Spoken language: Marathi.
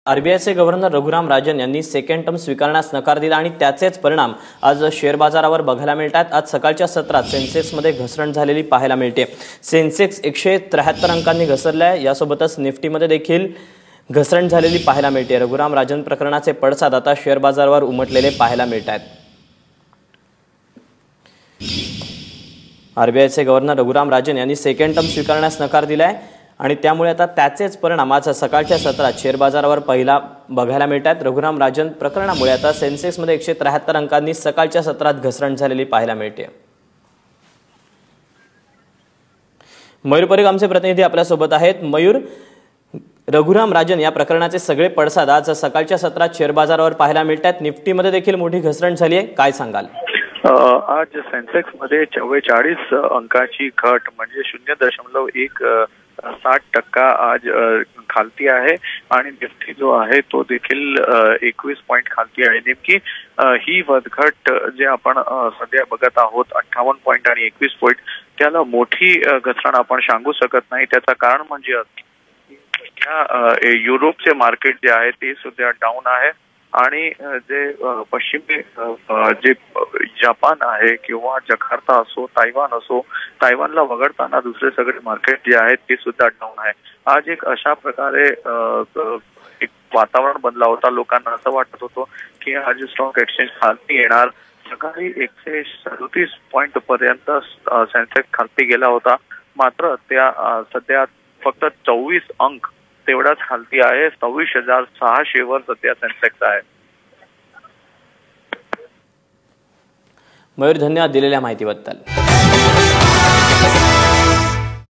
आरबीआयचे गव्हर्नर रघुराम राजन यांनी सेकंड टर्म स्वीकारण्यास नकार दिला आणि त्याचेच परिणाम आज शेअर बाजारावर बघायला मिळतात। आज सकाळच्या सत्रात सेन्सेक्समध्ये घसरण झालेली पाहायला मिळते। सेन्सेक्स 173 अंकांनी घसरलाय। यासोबतच निफ्टीमध्ये देखील घसरण झालेली पाहायला मिळते। रघुराम राजन प्रकरणाचे पडसाद आता शेअर बाजारावर उमटलेले पाहायला मिळतात। आरबीआयचे गव्हर्नर रघुराम राजन यांनी सेकंड टर्म स्वीकारण्यास नकार दिलाय आणि त्यामुळे आता त्याचेच परिणाम आज सकाळच्या सत्रात शेअर बाजारावर पहिला बघायला मिळतात। रघुराम राजन प्रकरणामुळे आता सेन्सेक्समध्ये 173 अंकांनी सकाळच्या सत्रात घसरण झालेली पाहायला मिळते। मयूर परीख आमचे प्रतिनिधी आपल्या सोबत आहेत। मयूर, रघुराम राजन या प्रकरणाचे सगळे पडसाद आज सकाळच्या सत्रात शेअर बाजारावर पाहायला मिळतात। निफ्टीमध्ये देखील मोठी घसरण झाली आहे, काय सांगाल? आज सेन्सेक्स मध्ये 44 अंकाची घट म्हणजे 0.160% आज खालती आहे आणि निफ्टी जो आहे तो देखील 21 पॉइंट खालती आहे। नेमकी ही વધઘट जे आपण सध्या बघत आहोत 58 पॉइंट आणि 21 पॉइंट, त्याला मोठी घसरण आपण सांगू शकत नाही। त्याचं कारण म्हणजे युरोपचे मार्केट जे आहे ते सुद्धा डाऊन आहे आणि जे पश्चिमी जे जपान आहे किंवा जकार्ता असो, तायवान असो, तायवानला वगळताना दुसरे सगळे मार्केट जे आहेत ते सुद्धा डाऊन आहे। आज एक अशा प्रकारे एक वातावरण बनला होता। लोकांना असं वाटत होतं की आज स्टॉक एक्सचेंज खालती येणार। सकाळी 137 पॉइंट पर्यंत सेन्सेक्स खालती गेला होता, मात्र त्या सध्या फक्त 24 अंक तेवढाच खालती आहे। 26,600 वर सध्या सेन्सेक्स आहे। मयूर, धन्यवाद दिलेल्या माहितीबद्दल।